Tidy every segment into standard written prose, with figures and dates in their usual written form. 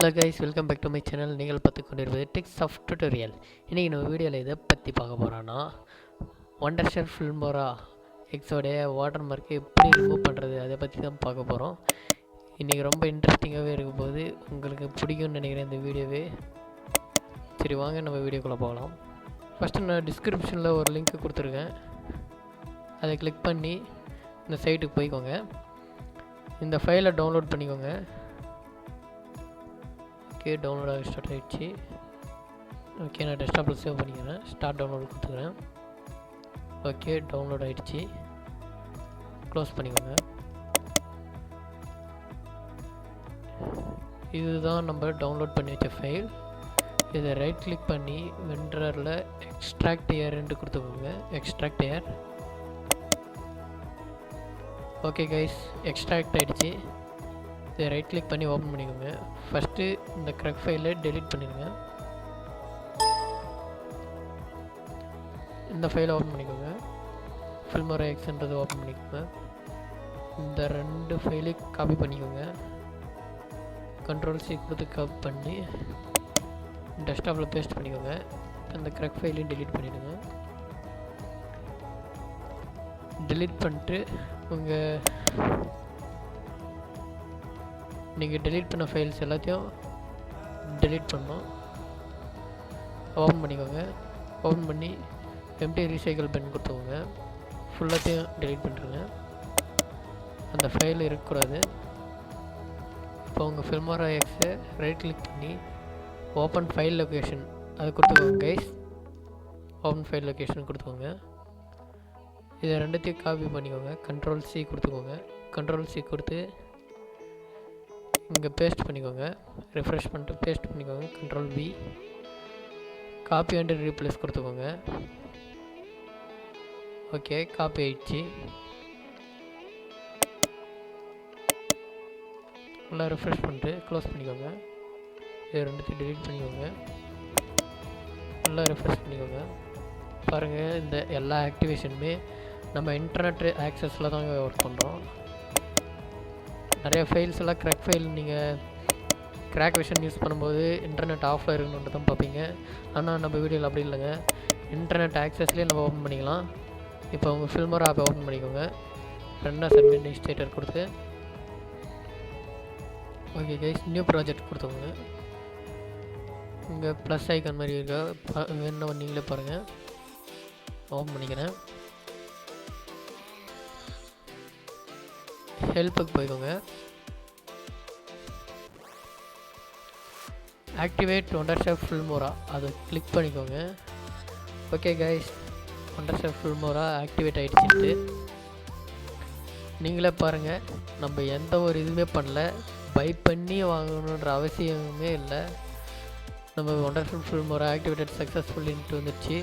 Hello guys, welcome back to my channel. நீங்கள் பார்த்து கொண்டிருப்பது டிப்ஸ் ஆஃப் டுட்டோரியல். இன்றைக்கி நம்ம வீடியோவில் இதை பற்றி பார்க்க போகிறோன்னா ஒண்டர்ஷெஃப் ஃபில்மோரா எக்ஸோடைய வாட்டர் மார்க்கை எப்படி ரிமூவ் பண்ணுறது அதை பற்றி தான் பார்க்க போகிறோம். இன்றைக்கி ரொம்ப இன்ட்ரெஸ்டிங்காகவே இருக்கும் போது உங்களுக்கு பிடிக்கும்னு நினைக்கிறேன் இந்த வீடியோவே. சரி வாங்க நம்ம வீடியோக்குள்ளே போகலாம். ஃபஸ்ட்டு நான் டிஸ்கிரிப்ஷனில் ஒரு லிங்க் கொடுத்துருக்கேன், அதை கிளிக் பண்ணி இந்த சைட்டுக்கு போய்க்கோங்க. இந்த ஃபைலை டவுன்லோட் பண்ணிக்கோங்க. ஓகே, டவுன்லோட் ஆகி ஸ்டார்ட் ஆகிடுச்சு. ஓகே, நான் டெஸ்க்டாப்பில் சேவ் பண்ணிக்கிறேன். ஸ்டார்ட் டவுன்லோட் கொடுத்துக்கிறேன். ஓகே, டவுன்லோட் ஆகிடுச்சு. க்ளோஸ் பண்ணிக்கோங்க. இதுதான் நம்ம டவுன்லோட் பண்ணி வச்ச ஃபைல். இதை ரைட் கிளிக் பண்ணி வெண்டரில் எக்ஸ்ட்ராக்ட் ஏர்ன்ட்டு கொடுத்துக்கோங்க. எக்ஸ்ட்ராக்ட் ஏர். ஓகே கைஸ், எக்ஸ்ட்ராக்ட் ஆகிடுச்சு. இதை ரைட் கிளிக் பண்ணி ஓப்பன் பண்ணிக்கோங்க. ஃபஸ்ட்டு இந்த க்ரக் ஃபைலை டெலீட் பண்ணிடுங்க. இந்த ஃபைலை ஓப்பன் பண்ணிக்கோங்க. ஃபில்மோரா எக்ஸ்ன்றது ஓப்பன் பண்ணிக்கோங்க. இந்த ரெண்டு ஃபைலையும் காப்பி பண்ணிக்கோங்க. Ctrl+C கொடுத்து காப்பி பண்ணி டெஸ்க்டாப்பில் பேஸ்ட் பண்ணிக்கோங்க. இந்த க்ரக் ஃபைலையும் டெலீட் பண்ணிவிடுங்க. டெலீட் பண்ணிட்டு நீங்கள் டெலீட் பண்ண ஃபைல்ஸ் எல்லாத்தையும் டெலீட் பண்ணணும். ஓப்பன் பண்ணிக்கோங்க. ஓப்பன் பண்ணி எம்டி ரீசைக்கிள் பென் கொடுத்துக்கோங்க. ஃபுல்லாத்தையும் டெலீட் பண்ணிடுங்க. அந்த ஃபைல் இருக்கக்கூடாது. இப்போ உங்கள் ஃபில்மோரா எக்ஸை ரைட் கிளிக் பண்ணி ஓப்பன் ஃபைல் லொக்கேஷன் அது கொடுத்துக்கோங்க கைஸ். ஓப்பன் ஃபைல் லொக்கேஷன் கொடுத்துக்கோங்க. இதை ரெண்டுத்தையும் காப்பி பண்ணிக்கோங்க. Ctrl+C கொடுத்துக்கோங்க. Ctrl+C கொடுத்து இங்கே பேஸ்ட் பண்ணிக்கோங்க. ரெஃப்ரெஷ் பண்ணிட்டு பேஸ்ட் பண்ணிக்கோங்க. Ctrl+V காப்பி அண்ட் ரீப்ளேஸ் கொடுத்துக்கோங்க. ஓகே, காப்பி ஆயிடுச்சு. நல்லா ரெஃப்ரெஷ் பண்ணிட்டு க்ளோஸ் பண்ணிக்கோங்க. இது ரெண்டுத்தையும் டெலீட் பண்ணிக்கோங்க. நல்லா ரெஃப்ரெஷ் பண்ணிக்கோங்க. பாருங்கள், இந்த எல்லா ஆக்டிவேஷனுமே நம்ம இன்டர்நெட் ஆக்சஸில் தாங்க ஒர்க் பண்ணுறோம். நிறைய ஃபைல்ஸ் எல்லாம் க்ராக் ஃபைல் நீங்கள் க்ராக் வெர்ஷன் யூஸ் பண்ணும்போது இன்டர்நெட் ஆஃபில் இருக்கணுன்ட்டு தான் பார்ப்பீங்க. ஆனால் நம்ம வீடியோவில் அப்படி இல்லைங்க, இன்டர்நெட் ஆக்சஸ்லேயே நம்ம ஓப்பன் பண்ணிக்கலாம். இப்போ உங்கள் ஃபில்மோரா ஆப்பை ஓப்பன் பண்ணிக்கோங்க. ரெண்டாக அட்மினிஸ்ட்ரேட்டர் கொடுத்து ஓகே கைஸ், நியூ ப்ராஜெக்ட் கொடுத்துக்கோங்க. இங்கே ப்ளஸ் ஐக்கான் மாதிரி இருக்கா, வேணும்னா நீங்களே பாருங்கள். ஓப்பன் பண்ணிக்கிறேன். ஹெல்ப்புக்கு போய்க்கோங்க. ஆக்டிவேட் ஒண்டர்ஷெஃப் ஃபில்மோரா அதை கிளிக் பண்ணிக்கோங்க. ஓகே கைஸ், ஒண்டர்ஷெஃப் ஃபில்மோரா ஆக்டிவேட் ஆகிடுச்சுட்டு நீங்களே பாருங்கள். நம்ம எந்த ஒரு இதுவுமே பண்ணல, பை பண்ணி வாங்கணுன்ற அவசியமே இல்லை. நம்ம ஒண்டர்ஷெஃப் ஃபில்மோரா ஆக்டிவேட்டட் சக்ஸஸ்ஃபுல்லின்ட்டு வந்துடுச்சு.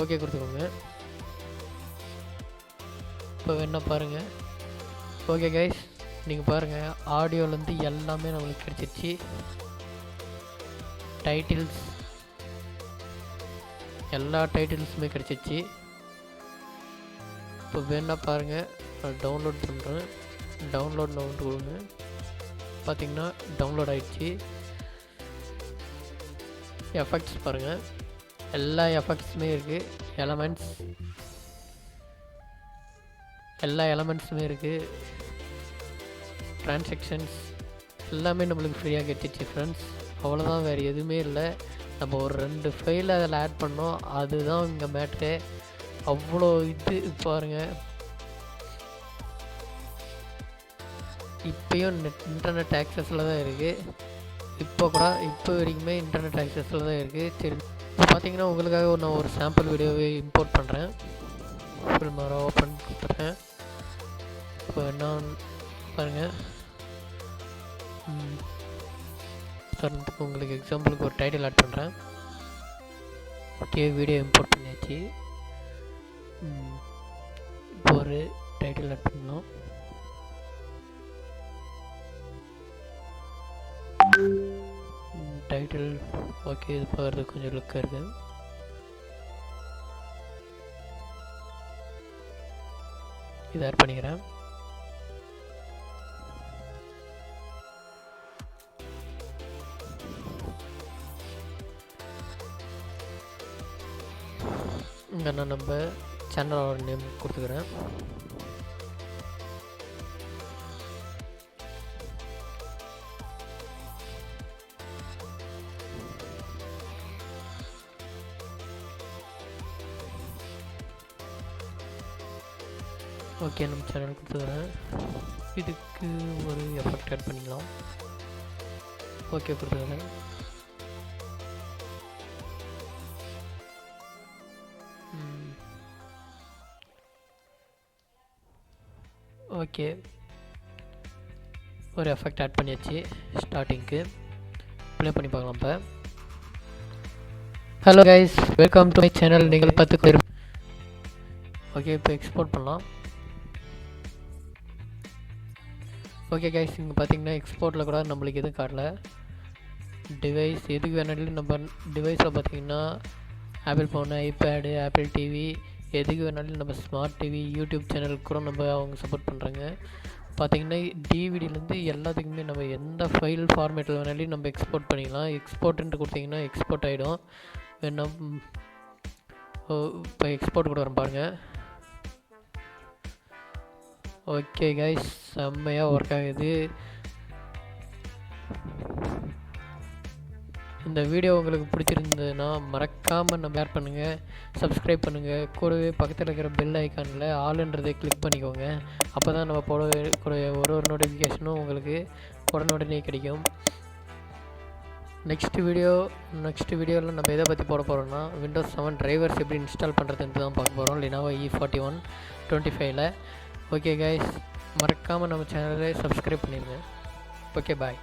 ஓகே கொடுத்துக்கோங்க. இப்போ வேணா பாருங்கள். ஓகே கைஸ், நீங்கள் பாருங்கள், ஆடியோலேருந்து எல்லாமே நம்மளுக்கு கிடச்சிருச்சு. டைட்டில்ஸ் எல்லா டைட்டில்ஸுமே கிடச்சிருச்சு. இப்போ வேணா பாருங்கள், நான் டவுன்லோட் பண்ணுறேன். டவுன்லோட் நவுண்டு கொடுங்க. பார்த்திங்கன்னா டவுன்லோட் ஆகிடுச்சு. எஃபெக்ட்ஸ் பாருங்கள், எல்லா எஃபெக்ட்ஸுமே இருக்குது. எல்லா எலமெண்ட்ஸுமே இருக்குது. ட்ரான்சாக்ஷன்ஸ் எல்லாமே நம்மளுக்கு ஃப்ரீயாக கிடச்சிச்சு ஃப்ரெண்ட்ஸ். அவ்வளோதான், வேறு எதுவுமே இல்லை. நம்ம ஒரு 2 ஃபைல் அதில் ஆட் பண்ணோம், அதுதான் இங்கே மேட்ரு. அவ்வளோ இது பாருங்கள். இப்போயும் இன்டர்நெட் ஆக்சஸில் தான் இருக்குது. இப்போ வரைக்குமே இன்டர்நெட் ஆக்சஸில் தான் இருக்குது. சரி, இப்போ பார்த்தீங்கன்னா உங்களுக்காக நான் ஒரு சாம்பிள் வீடியோவை இம்போர்ட் பண்ணுறேன். ஃபில்மோரா ஓப்பன் கொடுத்துறேன். இப்போ என்ன பாருங்கள், உதாரணத்துக்கு உங்களுக்கு எக்ஸாம்பிளுக்கு ஒரு டைட்டில் ஆட் பண்ணுறேன். ஓகே, வீடியோ இம்போர்ட் பண்ணியாச்சு. இப்போ ஒரு டைட்டில் ஆட் பண்ணலாம். டைட்டில் ஓகே, இது பார்க்குறதுக்கு கொஞ்சம் லுக்காக இருக்குது. இதை ஆட் பண்ணிக்கிறேன். இங்கே நான் நம்ம சேனலோட நேம் கொடுத்துக்கிறேன். ஓகே, நம்ம சேனல் கொடுத்துக்கிறேன். இதுக்கு ஒரு எஃபெக்ட் ஆட் பண்ணிக்கலாம். ஓகே கொடுத்துக்கிறேன். ஓகே, ஒரு எஃபெக்ட் ஆட் பண்ணியாச்சு. ஸ்டார்டிங்க்கு ப்ளே பண்ணி பார்க்கலாம். இப்போ hello guys, welcome to my channel. நீங்கள் பார்த்து ஓகே, இப்போ எக்ஸ்போர்ட் பண்ணலாம். ஓகே கைஸ், இங்கே பார்த்தீங்கன்னா எக்ஸ்போர்ட்டில் கூட நம்மளுக்கு எதுவும் காட்டல. டிவைஸ் எதுக்கு வேணாலும் நம்ம டிவைஸில் பார்த்தீங்கன்னா apple phone, iPad, apple TV, எதுக்கு வேணாலும் நம்ம ஸ்மார்ட் டிவி, யூடியூப் சேனலுக்கு கூட நம்ம அவங்க சப்போர்ட் பண்ணுறாங்க. பார்த்திங்கன்னா டிவிடிலேருந்து எல்லாத்துக்குமே நம்ம எந்த ஃபைல் ஃபார்மேட்டில் வேணாலும் நம்ம எக்ஸ்போர்ட் பண்ணிக்கலாம். எக்ஸ்போர்ட்டுன்ட்டு கொடுத்திங்கன்னா எக்ஸ்போர்ட் ஆகிடும். வேணா இப்போ எக்ஸ்போர்ட் கூட வர பாருங்கள். ஓகே கைஸ், செம்மையாக ஒர்க் ஆகுது. இந்த வீடியோ உங்களுக்கு பிடிச்சிருந்ததுன்னா மறக்காமல் நம்ம ஷேர் பண்ணுங்கள், சப்ஸ்கிரைப் பண்ணுங்கள். கூடவே பக்கத்தில் இருக்கிற பெல் ஐக்கானில் ஆளுன்றதை கிளிக் பண்ணிக்கோங்க. அப்போ தான் நம்ம போட ஒரு நோட்டிஃபிகேஷனும் உங்களுக்கு உடனே கிடைக்கும். நெக்ஸ்ட் வீடியோவில் நம்ம எதை பற்றி போட போகிறோம்னா விண்டோஸ் 7 டிரைவர்ஸ் எப்படி இன்ஸ்டால் பண்ணுறதுன்ட்டு தான் பார்க்க போகிறோம். Lenovo E41 25ல். ஓகே கைஸ், மறக்காமல் நம்ம சேனலை சப்ஸ்கிரைப் பண்ணிடுங்க. ஓகே, பாய்.